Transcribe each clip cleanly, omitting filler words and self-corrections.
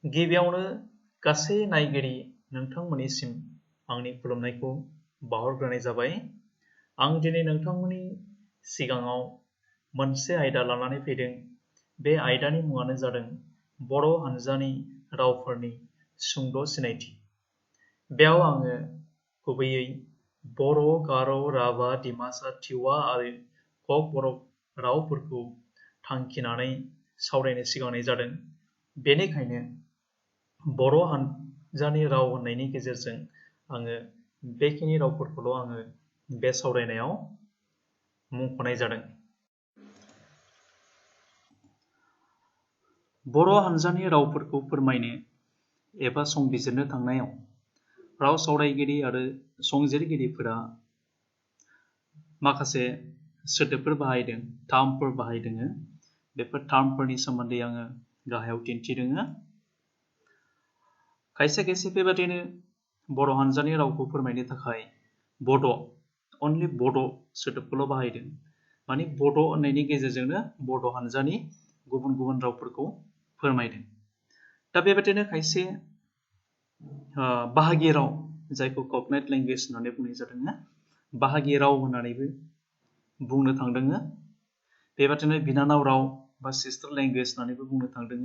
गिबियावनो गासै नायगिरि नोंथांमोननिसिम आंनि खुलुमनायखौ बावहरग्रोनाय जाबाय। आं दिनै नोंथांमोननि सिगाङाव मोनसे आयदा लानानै फैदों। बे आयदानि मुङानो जादों बर' हानजानि रावफोरनि सुंद' सिनायथि। बेयाव आङो गुबैयै बर', गार', राभा, डिमासा, टिवा आरो कक बरक रावफोरखौ थांखिनानै सावरायनो सिगांनाय जादों। बेनिखायनो बर' हानजानि राव होननायनि गेजेरजों आङो बेखिनि रावफोरखौल' आङो बे सावरायनायाव मुंख'नाय जादों। बर' हानजानि रावफोरखौ फोरमायनो एबा संबिजिरनो थांनायाव राव सावरायगिरि आरो संजिरगिरिफोरा माखासे सोदोबफोर बाहायदों, टार्मफोर बाहायदों। बेफोर टार्मफोरनि सोमोन्दै आङो गाहायाव दिन्थिदों। खायसे बेबादिनो बर' हानजानि रावखौ फोरमायनो थाखाय अनलि बड' सोदोबखौल' बाहायदों। माने बड' होननायनि गेजेरजोंनो बड' हानजानि गुबुन गुबुन रावफोरखौ फोरमायदों। दा बेबादिनो खायसे बाहागि राव, जायखौ कगनाइट लेंगुवेज होननानै बुंनाय जादों, बाहागि राव होननानैबो बुंनो थांदों। बेबादिनो बिनानाव राव बा सिस्टार लेंगुवेज होननानैबो बुंनो थांदों।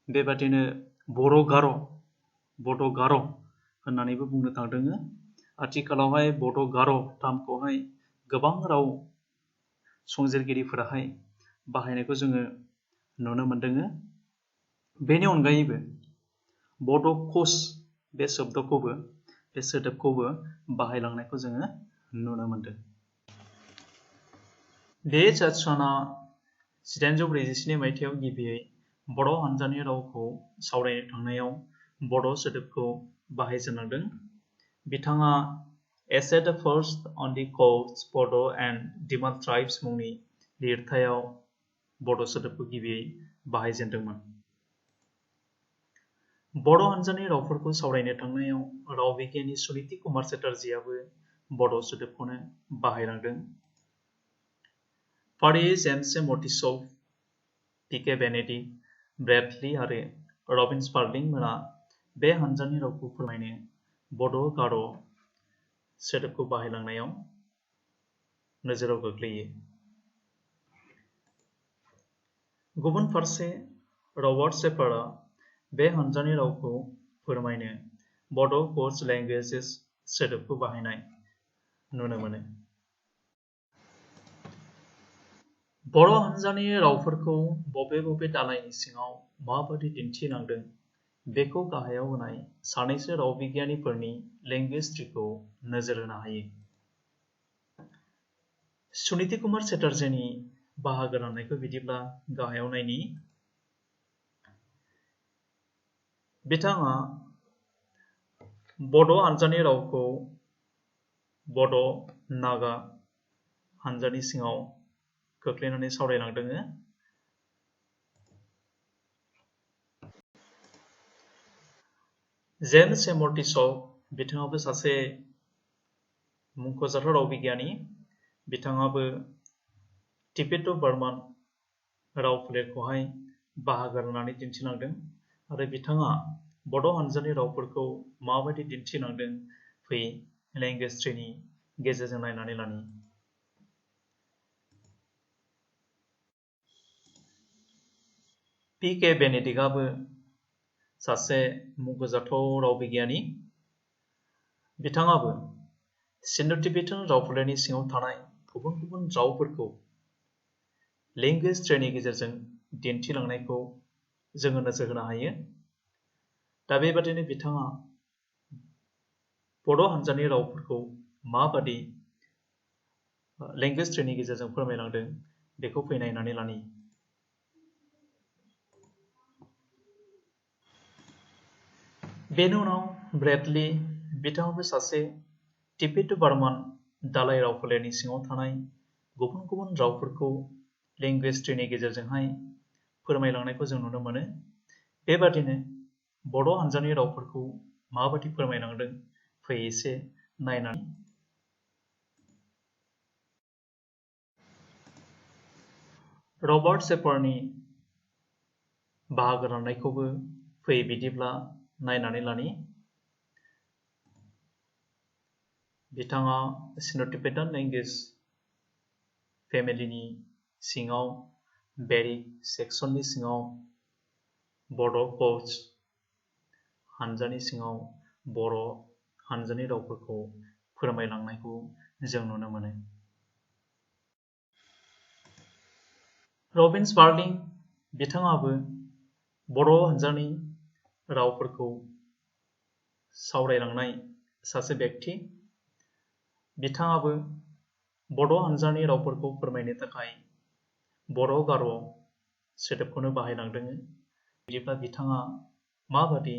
बेबादिनो बड' गार' होननानैबो बुंनो थांदों। आथिखालावहाय बड' गार' टार्मखौहाय गोबां राव संजिरगिरिफोराहाय बाहायनायखौ जोङो नुनो मोनदों। बेनि अनगायैबो बड' कच बे सोदोबखौबो बाहायलांनायखौ जोङो नुनो मोनदों। बे जाथ्राना 1847 मायथाइयाव गिबियै बर' हानजानि रावखौ सावरायनो थांनायाव बड' सोदोबखौ बाहायजेनलांदों। बिथाङा एसे द फर्स्ट अन दि कच, बड' एन्ड डिमाल ट्राइब्स मुंनि लिरथायाव बड' सोदोबखौ गिबियै बाहायजेनदोंमोन। बर' हानजानि रावफोरखौ सावरायनो थांनायाव राव बिगियानि सुनिति कुमार चेटार्जीआबो बड' सोदोबखौनो बाहायलांदों। फारि जेम्स मर्टिसौ, पि.के. बेनेडिक्ट, ब्रेडलि आरो रबिन स्पार्लिं मोना बे हानजानि रावखौ फोरमायनो बड' गार' सोदोबखौ बाहायलांनायाव नोजोराव गोग्लैयो। गुबुन फारसे रबार्ट शेपार्डआ बे हानजानि रावखौ फोरमायनो बड' कच लेंगुवेजेस सोदोबखौ बाहायनाय नुनो मोनो। बर' हानजानि रावफोरखौ बबे दालायनि सिङाव माबादि दिन्थिलांदों बेखौ गाहायाव होनाय सानैसो राव बिगियानिफोरनि लेंगुवेज ट्रीखौ नोजोर होनो हायो। सुनिति कुमार चेटार्जीनि बाहागो राननायखौ बिदिब्ला गाहायाव नायनि। बिथाङा बड' हानजानि रावखौ बड' नागा हानजानि सिङाव खोख्लैनानै सावरायलांदों। जेम्स मर्टिसौ, बिथाङाबो सासे मुंख'जाथाव राव बिगियानि। बिथाङाबो तिब्बेट' बार्मान राव फोलेरखौहाय बाहागो राननानै दिन्थिलांदों आरो बिथाङा बड' हानजानि रावफोरखौ माबायदि दिन्थिलांदों फै लेंगुवेज ट्रीनि गेजेरजों नायनानै लानि। पि.के. बेनेडिक्टआबो सासे मुंख'जाथाव राव बिगियानि। बिथाङाबो सिन्ड'-टिबेटान राव फोलेरनि सिङाव थानाय गुबुन गुबुन रावफोरखौ लेंगुवेज ट्रीनि गेजेरजों दिन्थिलांनायखौ जोङो नोजोर होनो हायो। दा बेबादिनो बिथाङा बड' हानजानि रावफोरखौ माबादि लेंगुवेज ट्रीनि गेजेरजों फोरमायलांदों बेखौ फै नायनानै लानि। बेनि उनाव ब्रेडलि, बिथाङाबो सासे तिब्बेट' बार्मान दालाय राव फोलेरनि सिङाव थानाय गुबुन गुबुन रावफोरखौ लेंगुवेज ट्रीनि गेजेरजोंहाय फोरमायलांनायखौ जों नुनो मोनो। बेबादिनो बड' हानजानि रावफोरखौ माबादि फोरमायलांदों फै एसे नायनानै। रबार्ट शेपार्डनि बाहागो लानायखौबो फै बिदिब्ला नायनानै लानि। बिथाङा सिनो-टिबेटान लेंगुवेज फेमिलिनि सिङाव बेरिक सेक्सननि सिङाव बड' कच हानजानि सिङाव बर' हानजानि रावफोरखौ फोरमायलांनायखौ जों नुनो मोनो। रबिन्स बार्लिं बिथाङाबो बर' हानजानि रावफोरखौ सावरायलांनाय सासे व्यक्ति। बिथाङाबो बड' हानजानि रावफोरखौ फोरमायनो थाखाय बर' गार' सोदोबखौनो बाहायलांदों। बिदिब्ला बिथाङा माबादि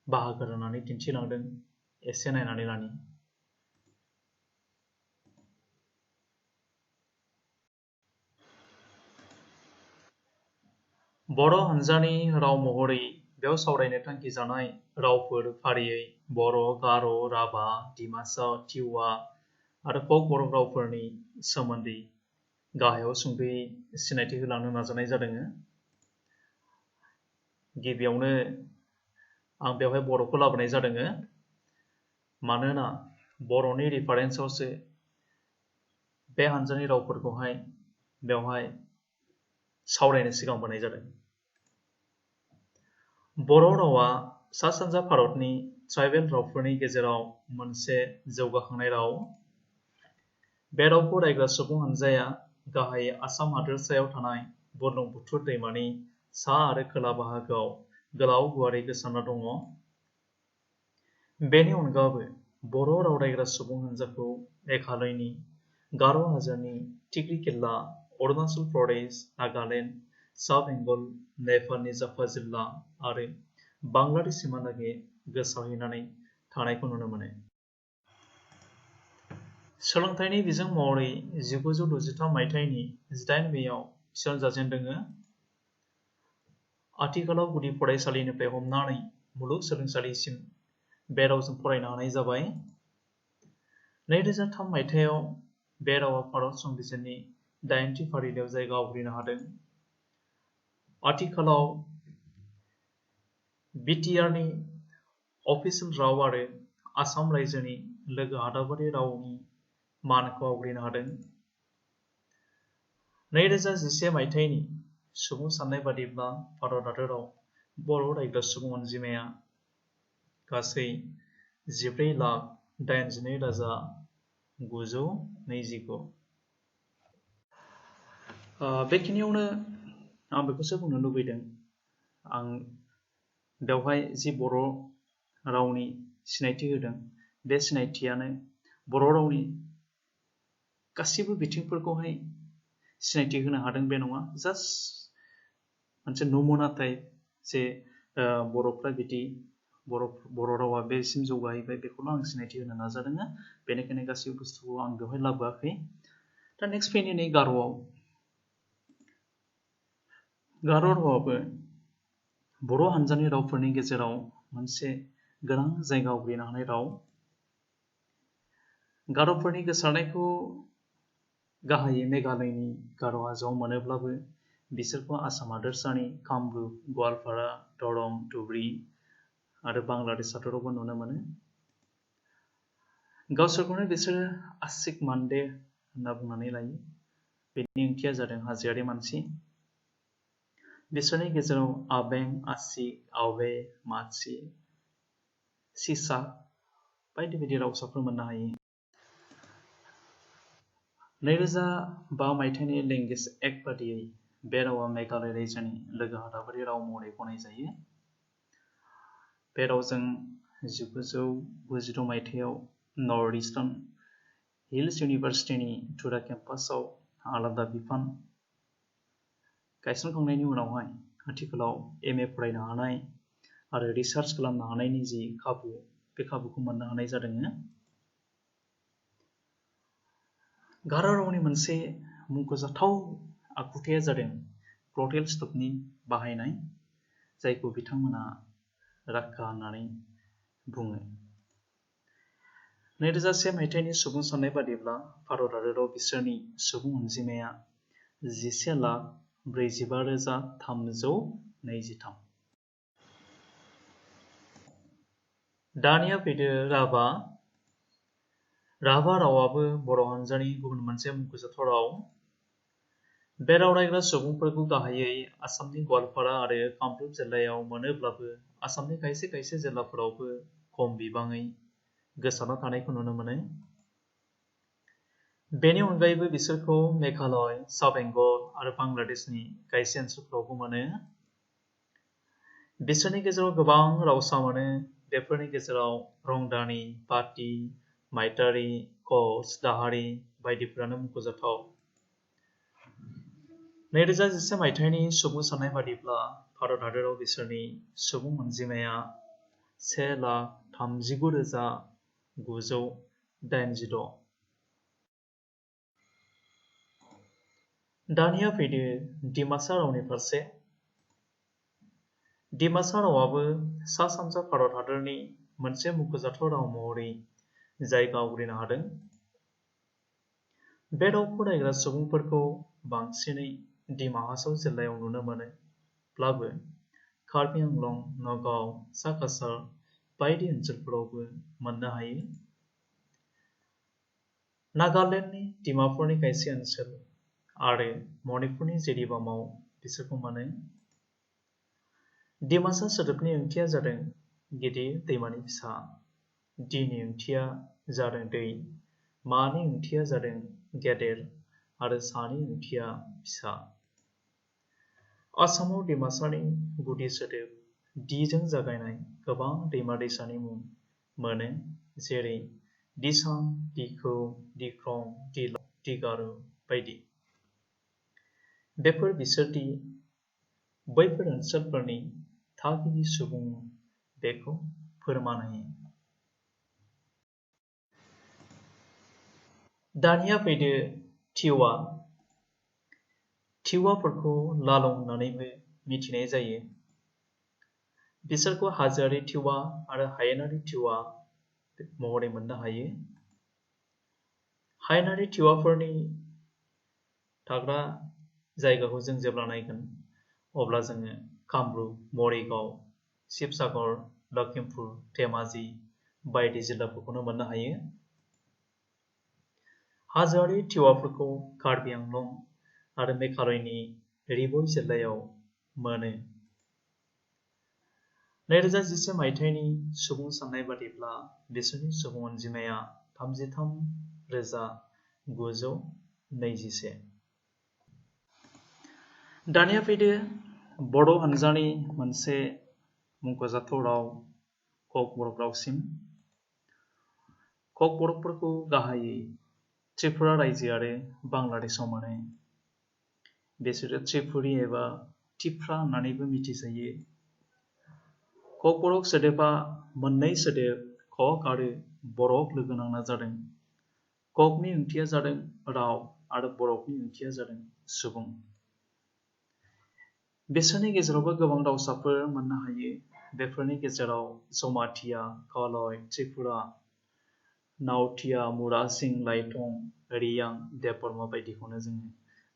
बाहागो राननानै दिन्थिलांदों एसे नायनानै लानि। बर' हानजानि राव महरै बेयाव सावरायनो थांखि जानाय रावफोर फारियै बर', गार', राभा, डिमासा, टिवा आरो फक बर' रावफोरनि सोमोन्दै गाहायाव सुंद'यै सिनायथि होलांनो नाजानाय जादों। गिबियावनो आं बेवहाय बर'खौ लाबोनाय जादों, मानोना बर'नि रिफारेन्सआवसो बे हानजानि रावफोरखौहाय बेवहाय सावरायनो सिगांबोनाय जादों। बर' रावा सा सानजा भारतनि ट्राइबेल रावफोरनि गेजेराव मोनसे जौगाखांनाय राव। बे रावखौ रायग्रा सुबुं हानजाया गाहायै आसाम हादोरसायाव थानाय बुरलुंबुथुर दैमानि सा आरो खोला बाहागोआव गोलाव गुवारै गोसारना दङ। बेनि अनगाबो बर' राव रायग्रा सुबुं हानजाखौ मेघालयनि गार' हाजोनि टिक्री किल्ला, अरुणाचल प्रदेश, नागालेण्ड, सा बेंगल, नेपालनि जाफा जिल्ला आरो बांलादेश सिमहालागै गोसारहैनानै थानायखौ नुनो मोनो। सोलोंथाइनि बिजों महरै 1963 मायथाइनि 8 मेआव थिसनजाजेनदों। आथिखालाव गुदि फरायसालिनिफ्राय हमनानै मुलुगसोलोंसालिसिम बे रावजों फरायनो हानाय जाबाय। 2003 मायथाइयाव बे रावा भारत संबिजिरनि 8थि फारिलाइयाव जायगा आवग्रिनो हादों। आथिखालाव बिटिआरनि अफिसियेल राव आरो आसाम रायजोनि लोगो हादाबारि रावनि मानखौ आवग्रिनो हादों। 2011 मायथाइनि सुबुं साननाय बादिब्ला भारत हादराव बर' रायग्रा सुबुं अनजिमाया गासै 14,81,929। बेखिनियावनो आं बेखौसो बुंनो लुबैदों, आं बेवहाय जि बर' रावनि सिनायथि होदों, बे सिनायथियानो बर' रावनि गासिबो बिथिंफोरखौहाय सिनायथि होनो हादों बे नङा। जास्ट मोनसे नमुना टाइप जे बर'फ्रा बिदि बर' रावा बेसिम जौगाहैबाय, बेखौल' आं सिनायथि होनो नाजादों। बेनिखायनो गासैबो बुस्थुखौ आं बेवहाय लाबोआखै। दा नेक्स्ट फैनि नै गार'आव। गार' रावाबो बर' हानजानि रावफोरनि गेजेराव मोनसे गोनां जायगा आवग्रिनो हानाय राव। गार'फोरनि गोसारनायखौ गाहायै मेघालयनि गार' हाजोआव मोनोब्लाबो बिसोरखौ आसाम हादोरसानि कामरुप, गवालपारा, दरं, धुबरी आरो बांलादेश हादरावबो नुनो मोनो। गावसोरखौनो बिसोरो आसिक मानदे होनना बुंनानै लायो। बेनि ओंथिया जादों हाजोआरि मानसि। बिसोरनि गेजेराव आबें, आसिक, आवे, मातसि, सिसा बायदि बायदि रावसाफोर मोननो हायो। 2005 मायथाइनि लेंगुवेज एक्ट बादियै बे रावा मेघालय रायजोनि लोगो हादाबारि राव महरै गनायजायो। बे रावजों 1992 मायथाइयाव नर्थ इस्टार्न हिल्स इउनिभार्सिटिनि टुरा केम्पासआव आलादा बिफान गायसनखांनायनि उनावहाय आथिखालाव MA फरायनो हानाय आरो रिसार्च खालामनो हानायनि जि खाबु, बे खाबुखौ मोननो हानाय जादों। गार' रावनि मोनसे मुंख'जाथाव आखुथाया जादों ग्लटेल स्टपनि बाहायनाय, जायखौ बिथांमोना राक्का होननानै बुङो। 2001 मायथाइनि सुबुं साननाय बादिब्ला भारत हादराव बिसोरनि सुबुं अनजिमाया 11,00,000 45,323 दानिया फैदो राभा रावाबो बर' हानजानि गुबुन मोनसे मुंख'जाथाव राव बे राव रायग्रा सुबुंफोरखौ गाहायै आसामनि गवालपारा आरो कामरुप जिल्लायाव मोनोब्लाबो आसामनि खायसे खायसे जिल्लाफोरावबो खम बिबाङै गोसारना थानायखौ नुनो मोनो बेनि अनगायैबो बिसोरखौ मेघालय सा बेंगल आरो बांलादेशनि खायसे ओनसोलफोरावबो मोनो बिसोरनि गेजेराव गोबां रावसा मोनो बेफोरनि गेजेराव रंदानी पाटी माइतारी कच दाहारी बायदिफोरानो मुंख'जाथाव 2011 मायथाइनि सुबुं साननाय बादिब्ला भारत हादराव बिसोरनि सुबुं अनजिमाया 1,39,986 दानिया फैदो डिमासा रावनि फारसे डिमासा रावाबो सा सानजा भारत हादरनि मोनसे मुंख'जाथाव राव महरै जायगा आवग्रिनो हादों बे रावखौ रायग्रा सुबुंफोरखौ बांसिनै डिमा हासाव जिल्लायाव नुनो मोनोब्लाबो कार्बि आंलं नगाव सा काछार बायदि ओनसोलफोरावबो मोननो हायो नागालेन्डनि डिमापुरनि खायसे ओनसोल आरो मणिपुरनि जिरिबामाव बिसोरखौ मोनो डिमासा सोदोबनि ओंथिया जादों गिदिर दैमानि फिसा डिनि ओंथिया जादों दै मानि ओंथिया जादों गेदेर आरो सानि ओंथिया फिसा आसामाव डिमासानि गुदि सोदोब डिजों जागायनाय गोबां दैमा दैसानि मुं मोनो जेरै दिसां दिखौ दिख्रं दिला दिगारु बायदि बेफोर बिसोरदि बैफोर ओनसोलफोरनि थागिबि सुबुं बेखौ फोरमान होयो दानिया फैदो टिवा टिवाफोरखौ लालं होननानैबो मिथिनाय जायो बिसोरखौ हाजोआरि टिवा आरो हायेनारि टिवा महरै मोननो हायो हायेनारि टिवाफोरनि थाग्रा जायगाखौ जों जेब्ला नायगोन अब्ला जोङो कामरुप मरिगाव शिबसागर लखिमपुर धेमाजि बायदि जिल्लाफोरखौनो मोननो हायो हाजोआरि टिवाफोरखौ कार्बि आंलं आरो मेघालयनि रिबय जिल्लायाव मोनो 2011 मायथाइनि सुबुं साननाय बादिब्ला बिसोरनि सुबुं अनजिमाया 33,921 दानिया फैदो बड' हानजानि मोनसे मुंख'जाथाव राव ककबरक रावसिम ककबरकफोरखौ गाहायै त्रिपुरा रायजो आरो बांलादेशआव मोनो बिसोरो त्रिपुरी एबा तिफ्रा होननानैबो मिथिजायो ककबरक सोदोबा मोननै सोदोब कक आरो बरक लोगो नांना जादों ककनि ओंथिया जादों राव आरो बरकनि ओंथिया जादों सुबुं बिसोरनि गेजेरावबो गोबां रावसाफोर मोननो हायो बेफोरनि गेजेराव जमातिया कलय त्रिपुरा नावतिया मुरासिं लाइटं रियां देबबर्मा बायदिखौनो जोङो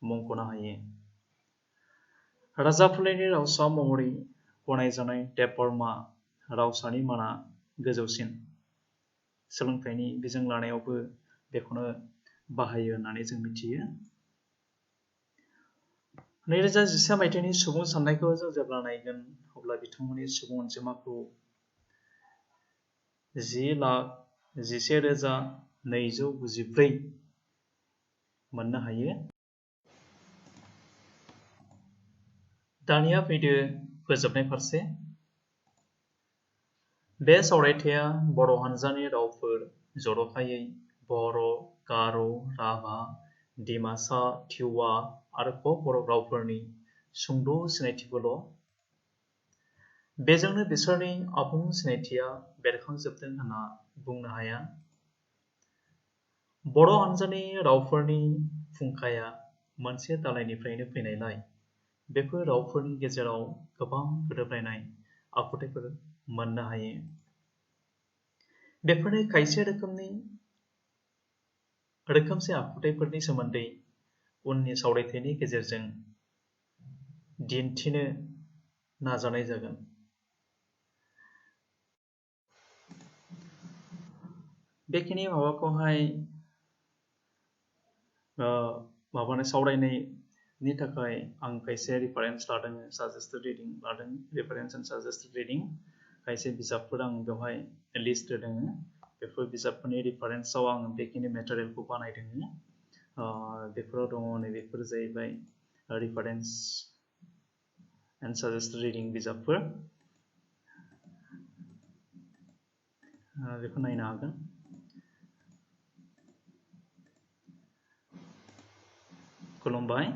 मुंख'नो हायो राजाफोलेरनि रावसा महरै गनायजानाय देबबर्मा रावसानि माना गोजौसिन सोलोंथाइनि बिजों लानायावबो बेखौनो बाहायो होननानै जों मिथियो 2011 मायथाइनि सुबुं साननायखौ जों जेब्ला नायगोन अब्ला बिथांमोननि सुबुं अनजिमाखौ 10,11,294 मोननो हायो दानिया फैदो फोजोबनाय फारसे बे सावरायथाया बर' हानजानि रावफोर जर'खायै बर' गार' राभा डिमासा टिवा आरो ककबरक रावफोरनि सुंद' सिनायथिबोल' बेजोंनो बिसोरनि आबुं सिनायथिया बेरखांजोबदों होनना बुंनो हाया बर' हानजानि रावफोरनि फुंखाया मोनसे दालायनिफ्रायनो फैनायलाय बेफोर रावफोरनि गेजेराव गोबां गोरोबलायनाय आखुथायफोर मोननो हायो बेफोरनि खायसे रोखोमसे आखुथायफोरनि सोमोन्दै उननि सावरायथायनि गेजेरजों दिन्थिनो नाजानाय जागोन। बेखिनि माबाखौहाय सावरायनायनि थाखाय आं खायसे रेफारेन्स लादों, साजेस्टेड रिडिं लादों, रेफारेन्स एन्ड साजेस्टेड रिडिं। खायसे बिजाबफोर आं बेवहाय लिस्ट होदों। बेफोर बिजाबफोरनि रेफारेन्सआव आं बेखिनि मेटेरियेलखौ बानायदों। बेफोराव दङ नैबेफोर जाहैबाय रेफारेन्स एन्ड साजेस्टेड रिडिं बिजाबफोर। बेखौ नायनो हागोन। खुलुमबाय।